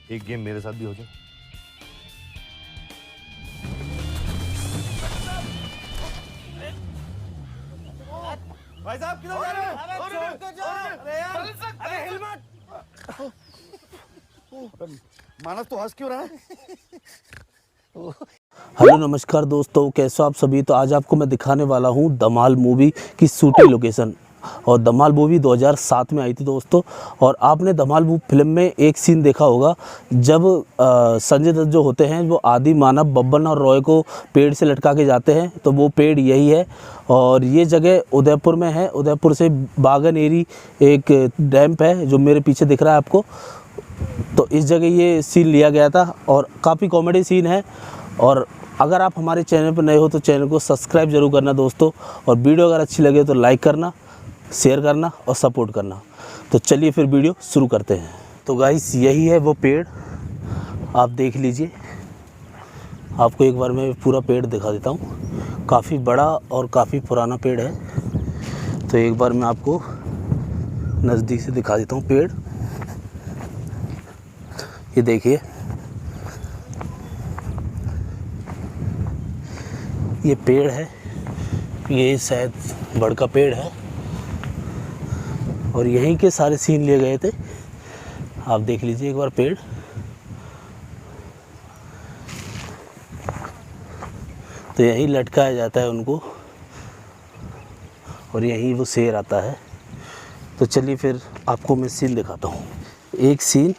एक गेम मेरे साथ भी हो जाए। भाई साहब किधर जा रहे हैं? अरे यार, अरे हेलमेट। मानस तो हंस क्यों रहा है? हेलो नमस्कार दोस्तों, कैसे हो आप सभी। तो आज आपको मैं दिखाने वाला हूँ धमाल मूवी की शूटिंग लोकेशन। और धमाल मूवी 2007 में आई थी दोस्तों। और आपने धमाल फिल्म में एक सीन देखा होगा जब संजय दत्त जो होते हैं वो आदि, मानव, बब्बन और रॉय को पेड़ से लटका के जाते हैं। तो वो पेड़ यही है और ये जगह उदयपुर में है। उदयपुर से बागन एरी एक डैम्प है जो मेरे पीछे दिख रहा है आपको। तो इस जगह ये सीन लिया गया था और काफ़ी कॉमेडी सीन है। और अगर आप हमारे चैनल पर नए हो तो चैनल को सब्सक्राइब जरूर करना दोस्तों। और वीडियो अगर अच्छी लगे तो लाइक करना, शेयर करना और सपोर्ट करना। तो चलिए फिर वीडियो शुरू करते हैं। तो गाइस यही है वो पेड़, आप देख लीजिए। आपको एक बार मैं पूरा पेड़ दिखा देता हूँ। काफ़ी बड़ा और काफ़ी पुराना पेड़ है। तो एक बार मैं आपको नज़दीक से दिखा देता हूँ पेड़। ये देखिए, ये पेड़ है, ये शायद बड़ का पेड़ है और यहीं के सारे सीन लिए गए थे। आप देख लीजिए एक बार पेड़। तो यहीं लटकाया जाता है उनको और यहीं वो शेर आता है। तो चलिए फिर आपको मैं सीन दिखाता हूँ। एक सीन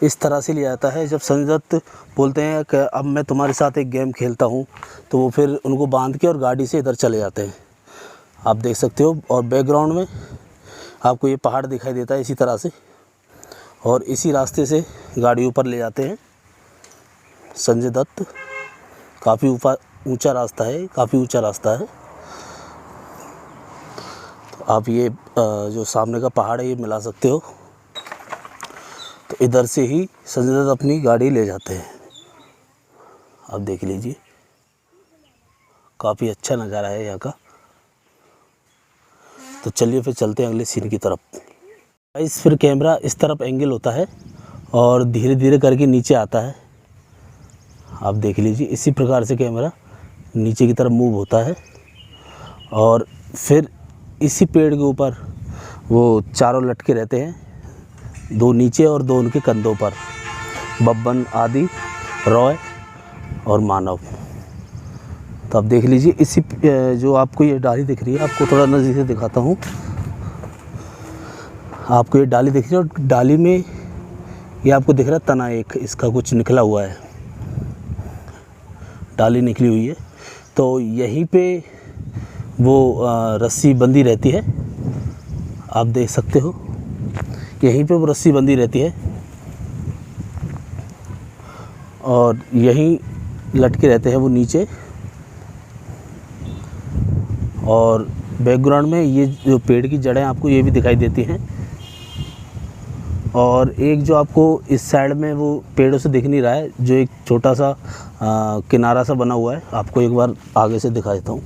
इस तरह से लिया जाता है जब संजय दत्त बोलते हैं कि अब मैं तुम्हारे साथ एक गेम खेलता हूँ, तो वो फिर उनको बांध के और गाड़ी से इधर चले जाते हैं। आप देख सकते हो। और बैकग्राउंड में आपको ये पहाड़ दिखाई देता है इसी तरह से। और इसी रास्ते से गाड़ी ऊपर ले जाते हैं संजय दत्त। काफ़ी ऊंचा रास्ता है, काफ़ी ऊंचा रास्ता है। तो आप ये जो सामने का पहाड़ है ये मिला सकते हो। तो इधर से ही संजय दत्त अपनी गाड़ी ले जाते हैं। आप देख लीजिए, काफ़ी अच्छा नज़ारा है यहाँ का। तो चलिए फिर चलते हैं अगले सीन की तरफ। इस फिर कैमरा इस तरफ एंगल होता है और धीरे धीरे करके नीचे आता है। आप देख लीजिए, इसी प्रकार से कैमरा नीचे की तरफ मूव होता है। और फिर इसी पेड़ के ऊपर वो चारों लटके रहते हैं, दो नीचे और दो उनके कंधों पर, बब्बन, आदि, रॉय और मानव। तो आप देख लीजिए, इसी जो आपको ये डाली दिख रही है, आपको थोड़ा नज़दीक से दिखाता हूँ। आपको ये डाली दिख रही है और डाली में ये आपको दिख रहा है तना, एक इसका कुछ निकला हुआ है, डाली निकली हुई है। तो यहीं पे वो रस्सी बंधी रहती है। आप देख सकते हो, यहीं पे वो रस्सी बंधी रहती है और यहीं लटके रहते हैं वो नीचे। और बैकग्राउंड में ये जो पेड़ की जड़ें आपको ये भी दिखाई देती हैं। और एक जो आपको इस साइड में वो पेड़ों से दिख नहीं रहा है, जो एक छोटा सा किनारा सा बना हुआ है, आपको एक बार आगे से दिखा देता हूँ।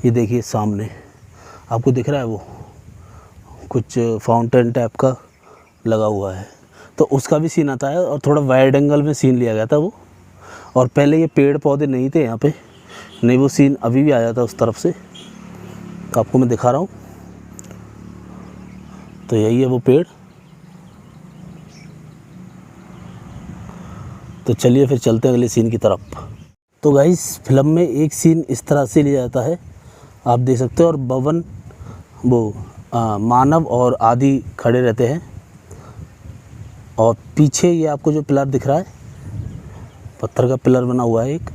ये देखिए सामने आपको दिख रहा है वो कुछ फाउंटेन टाइप का लगा हुआ है। तो उसका भी सीन आता है और थोड़ा वाइड एंगल में सीन लिया गया था वो। और पहले ये पेड़ पौधे नहीं थे यहाँ पे, नहीं वो सीन अभी भी आया था उस तरफ से। तो आपको मैं दिखा रहा हूँ। तो यही है वो पेड़। तो चलिए फिर चलते हैं अगले सीन की तरफ। तो गाइस फिल्म में एक सीन इस तरह से लिया जाता है, आप देख सकते हो। और बब्बन, वो मानव और आदि खड़े रहते हैं और पीछे ये आपको जो पिलर दिख रहा है, पत्थर का पिलर बना हुआ है एक,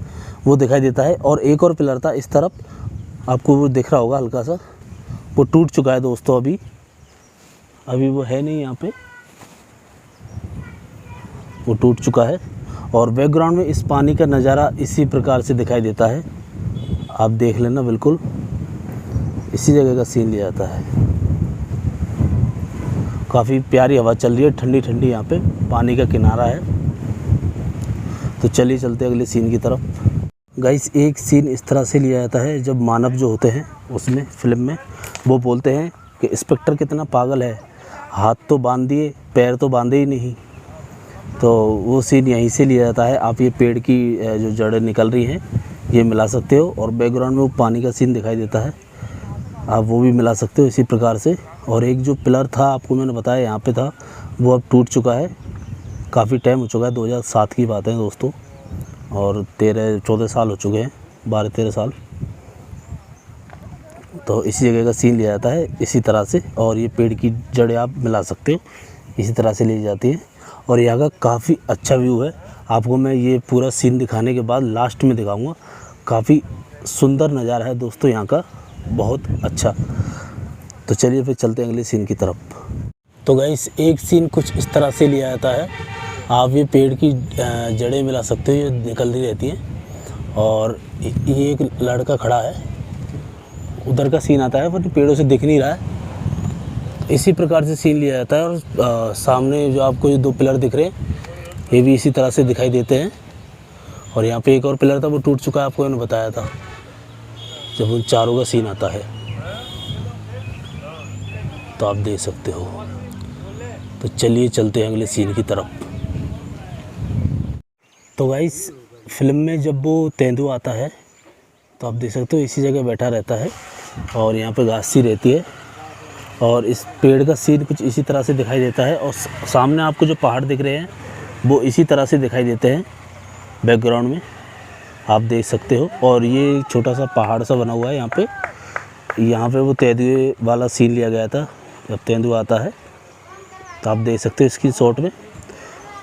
वो दिखाई देता है। और एक और पिलर था इस तरफ, आपको वो दिख रहा होगा हल्का सा, वो टूट चुका है दोस्तों। अभी वो है नहीं यहाँ पे, वो टूट चुका है। और बैकग्राउंड में इस पानी का नज़ारा इसी प्रकार से दिखाई देता है, आप देख लेना। बिल्कुल इसी जगह का सीन लिया जाता है। काफ़ी प्यारी हवा चल रही है, ठंडी ठंडी, यहाँ पे पानी का किनारा है। तो चलिए चलते अगले सीन की तरफ। गाइस एक सीन इस तरह से लिया जाता है जब मानव जो होते हैं उसमें फिल्म में वो बोलते हैं कि इंस्पेक्टर कितना पागल है, हाथ तो बांध दिए, पैर तो बांधे ही नहीं। तो वो सीन यहीं से लिया जाता है। आप ये पेड़ की जो जड़ें निकल रही हैं ये मिला सकते हो, और बैकग्राउंड में वो पानी का सीन दिखाई देता है, आप वो भी मिला सकते हो इसी प्रकार से। और एक जो पिलर था आपको मैंने बताया यहाँ पे था, वो अब टूट चुका है, काफ़ी टाइम हो चुका है, 2007 की बात है दोस्तों, और 13-14 साल हो चुके हैं, 12-13 साल। तो इसी जगह का सीन लिया जाता है इसी तरह से, और ये पेड़ की जड़ें आप मिला सकते हो, इसी तरह से ली जाती हैं। और यहाँ का काफ़ी अच्छा व्यू है, आपको मैं ये पूरा सीन दिखाने के बाद लास्ट में दिखाऊंगा। काफ़ी सुंदर नज़ारा है दोस्तों यहाँ का, बहुत अच्छा। तो चलिए फिर चलते हैं अगले सीन की तरफ। तो गाइस एक सीन कुछ इस तरह से लिया जाता है, आप ये पेड़ की जड़ें मिला सकते हो, ये निकलती रहती हैं। और ये एक लड़का खड़ा है, उधर का सीन आता है पर पेड़ों से दिख नहीं रहा है, इसी प्रकार से सीन लिया जाता है। और सामने जो आपको ये 2 पिलर दिख रहे हैं ये भी इसी तरह से दिखाई देते हैं। और यहाँ पे एक और पिलर था वो टूट चुका है, आपको मैंने बताया था, जब उन चारों का सीन आता है तो आप देख सकते हो। तो चलिए चलते हैं अगले सीन की तरफ। तो गाइस फिल्म में जब वो तेंदुआ आता है तो आप देख सकते हो इसी जगह बैठा रहता है, और यहाँ पे घास सी रहती है, और इस पेड़ का सीन कुछ इसी तरह से दिखाई देता है। और सामने आपको जो पहाड़ दिख रहे हैं वो इसी तरह से दिखाई देते हैं, बैकग्राउंड में आप देख सकते हो। और ये छोटा सा पहाड़ सा बना हुआ है यहाँ पे वो तेंदुए वाला सीन लिया गया था, जब तेंदुआ आता है तो आप देख सकते हो इसकी शॉट में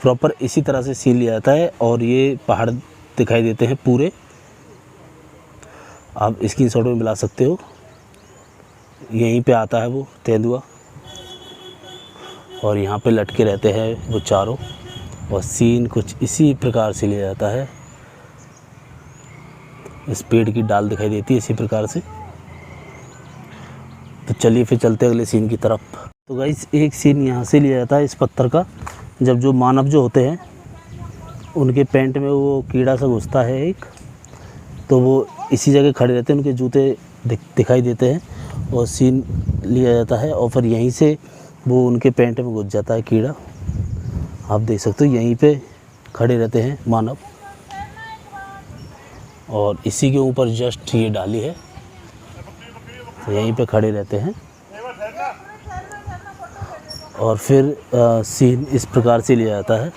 प्रॉपर इसी तरह से सीन लिया जाता है। और ये पहाड़ दिखाई देते हैं पूरे, आप इसकी शॉट में मिला सकते हो, यहीं पे आता है वो तेंदुआ, और यहाँ पे लटके रहते हैं वो चारों, और सीन कुछ इसी प्रकार से लिया जाता है। इस पेड़ की डाल दिखाई देती है इसी प्रकार से। तो चलिए फिर चलते हैं अगले सीन की तरफ। तो गाइस एक सीन यहाँ से लिया जाता है इस पत्थर का, जब जो मानव जो होते हैं उनके पैंट में वो कीड़ा सा घुसता है एक, तो वो इसी जगह खड़े रहते हैं, उनके जूते दिखाई देते हैं, और सीन लिया जाता है। और फिर यहीं से वो उनके पैंट में घुस जाता है कीड़ा, आप देख सकते हो यहीं पे खड़े रहते हैं मानव, और इसी के ऊपर जस्ट ये डाली है, तो यहीं पे खड़े रहते हैं। और फिर सीन इस प्रकार से लिया जाता है,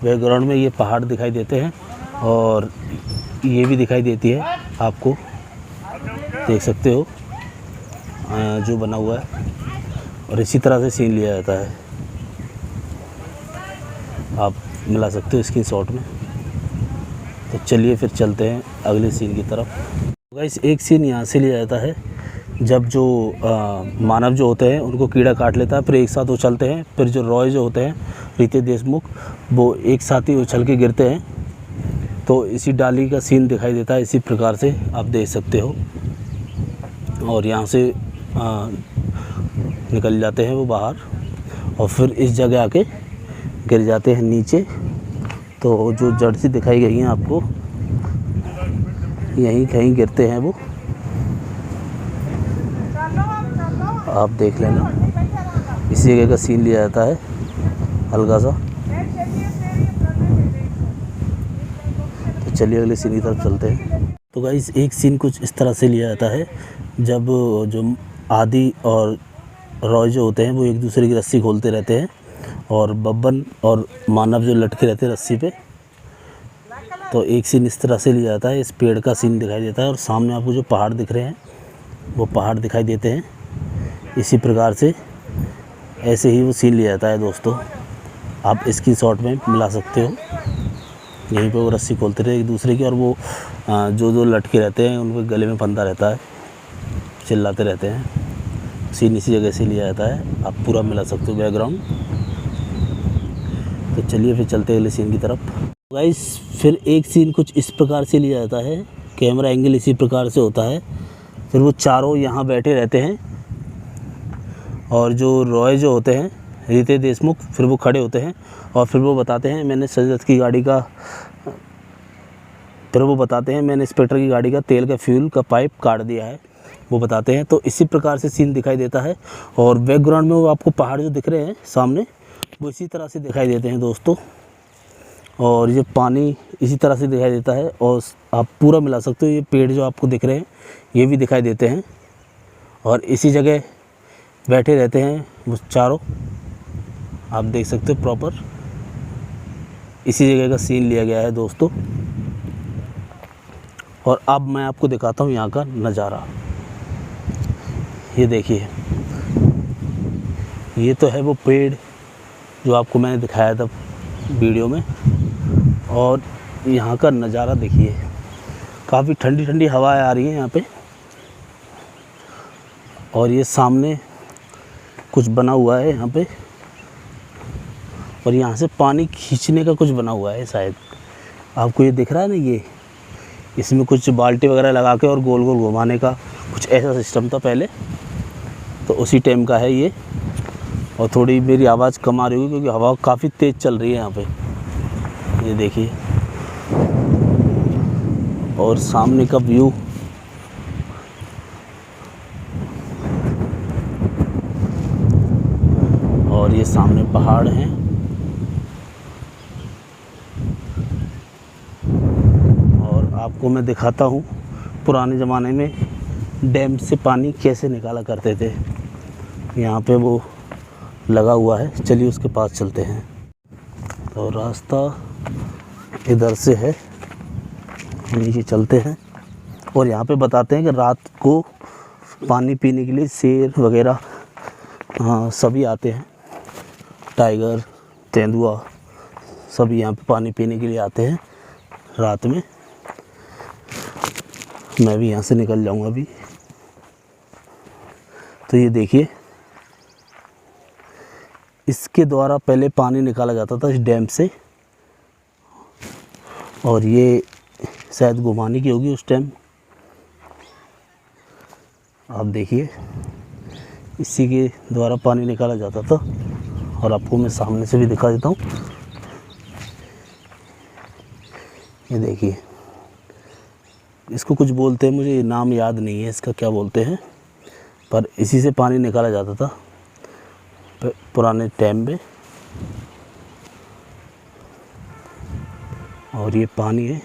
बैकग्राउंड में ये पहाड़ दिखाई देते हैं, और ये भी दिखाई देती है आपको, देख सकते हो जो बना हुआ है, और इसी तरह से सीन लिया जाता है, आप मिला सकते हो इसकी शॉट में। तो चलिए फिर चलते हैं अगले सीन की तरफ। गाइस एक सीन यहाँ से लिया जाता है, जब जो मानव जो होते हैं उनको कीड़ा काट लेता है, फिर एक साथ उछलते हैं, फिर जो रॉय जो होते हैं रितेश देशमुख, वो एक साथ ही उछल के गिरते हैं, तो इसी डाली का सीन दिखाई देता है इसी प्रकार से, आप देख सकते हो। और यहाँ से निकल जाते हैं वो बाहर, और फिर इस जगह आके गिर जाते हैं नीचे। तो जो जड़ सी दिखाई गई हैं आपको, यहीं कहीं गिरते हैं वो, आप देख लेना, इसी जगह का सीन लिया जाता है हल्का सा। तो चलिए अगले सीन की तरफ चलते हैं। तो गाइस एक सीन कुछ इस तरह से लिया जाता है, जब जो आदि और रॉय जो होते हैं वो एक दूसरे की रस्सी खोलते रहते हैं, और बब्बन और मानव जो लटके रहते हैं रस्सी पे। तो एक सीन इस तरह से लिया जाता है, इस पेड़ का सीन दिखाई देता है, और सामने आपको जो पहाड़ दिख रहे हैं वो पहाड़ दिखाई देते हैं इसी प्रकार से। ऐसे ही वो सीन लिया जाता है दोस्तों, आप इसकी शॉट में मिला सकते हो, यहीं पे वो रस्सी खोलते रहे एक दूसरे की, और वो जो लटके रहते हैं उनके गले में फंदा रहता है, चिल्लाते रहते हैं। सीन इसी जगह से लिया जाता है, आप पूरा मिला सकते हो बैकग्राउंड। तो चलिए फिर चलते हैं अगले सीन की तरफ। गाइस फिर एक सीन कुछ इस प्रकार से लिया जाता है, कैमरा एंगल इसी प्रकार से होता है, फिर वो चारों यहाँ बैठे रहते हैं, और जो रॉय जो होते हैं रितेश देशमुख, फिर वो खड़े होते हैं, और फिर वो बताते हैं मैंने इंस्पेक्टर की गाड़ी का तेल का फ्यूल का पाइप काट दिया है, वो बताते हैं। तो इसी प्रकार से सीन दिखाई देता है और बैकग्राउंड में वो आपको पहाड़ जो दिख रहे हैं सामने, वो इसी तरह से दिखाई देते हैं दोस्तों। और ये पानी इसी तरह से दिखाई देता है और आप पूरा मिला सकते हो। ये पेड़ जो आपको दिख रहे हैं ये भी दिखाई देते हैं और इसी जगह बैठे रहते हैं वो चारों, आप देख सकते हो प्रॉपर इसी जगह का सीन लिया गया है दोस्तों। और अब मैं आपको दिखाता हूँ यहाँ का नज़ारा। ये देखिए, ये तो है वो पेड़ जो आपको मैंने दिखाया था वीडियो में, और यहाँ का नज़ारा देखिए, काफ़ी ठंडी ठंडी हवाएं आ रही हैं यहाँ पे। और ये सामने कुछ बना हुआ है यहाँ पे, और यहाँ से पानी खींचने का कुछ बना हुआ है शायद, आपको ये दिख रहा है ना, ये इसमें कुछ बाल्टी वगैरह लगा के और गोल गोल घुमाने का कुछ ऐसा सिस्टम था पहले, तो उसी टाइम का है ये। और थोड़ी मेरी आवाज़ कम आ रही होगी क्योंकि हवा काफ़ी तेज़ चल रही है यहाँ पे, ये देखिए। और सामने का व्यू और ये सामने पहाड़ हैं। और आपको मैं दिखाता हूँ पुराने ज़माने में डैम से पानी कैसे निकाला करते थे। यहाँ पे वो लगा हुआ है, चलिए उसके पास चलते हैं। तो रास्ता इधर से है, नीचे चलते हैं। और यहाँ पे बताते हैं कि रात को पानी पीने के लिए शेर वगैरह सभी आते हैं, टाइगर, तेंदुआ सभी यहाँ पे पानी पीने के लिए आते हैं रात में। मैं भी यहाँ से निकल जाऊँगा अभी। तो ये देखिए, इसके द्वारा पहले पानी निकाला जाता था इस डैम से, और ये शायद घुमाने की होगी उस टाइम। आप देखिए, इसी के द्वारा पानी निकाला जाता था। और आपको मैं सामने से भी दिखा देता हूँ, ये देखिए, इसको कुछ बोलते हैं, मुझे नाम याद नहीं है इसका क्या बोलते हैं, पर इसी से पानी निकाला जाता था पुराने टाइम में। और ये पानी है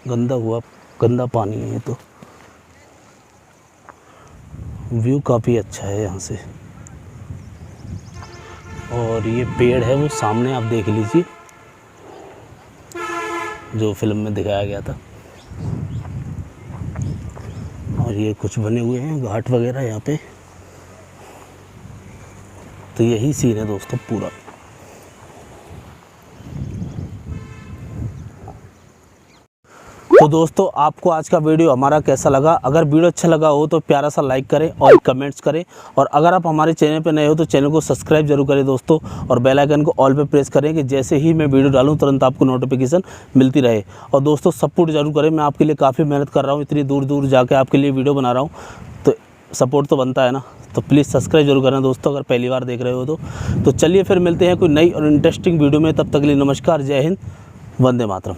गंदा पानी है ये। तो व्यू काफ़ी अच्छा है यहाँ से। और ये पेड़ है वो सामने, आप देख लीजिए, जो फिल्म में दिखाया गया था। और ये कुछ बने हुए हैं घाट वगैरह यहाँ पे। तो यही सीन है दोस्तों पूरा। तो दोस्तों, आपको आज का वीडियो हमारा कैसा लगा? अगर वीडियो अच्छा लगा हो तो प्यारा सा लाइक करें और कमेंट्स करें। और अगर आप हमारे चैनल पर नए हो तो चैनल को सब्सक्राइब जरूर करें दोस्तों, और बेल आइकन को ऑल पे प्रेस करें कि जैसे ही मैं वीडियो डालूं तुरंत आपको नोटिफिकेशन मिलती रहे। और दोस्तों, सपोर्ट जरूर करें, मैं आपके लिए काफ़ी मेहनत कर रहा हूँ, इतनी दूर दूर जाके आपके लिए वीडियो बना रहा हूँ, तो सपोर्ट तो बनता है ना। तो प्लीज़ सब्सक्राइब जरूर करना दोस्तों, अगर पहली बार देख रहे हो तो चलिए फिर मिलते हैं कोई नई और इंटरेस्टिंग वीडियो में। तब तक के लिए नमस्कार, जय हिंद, वंदे मातरम।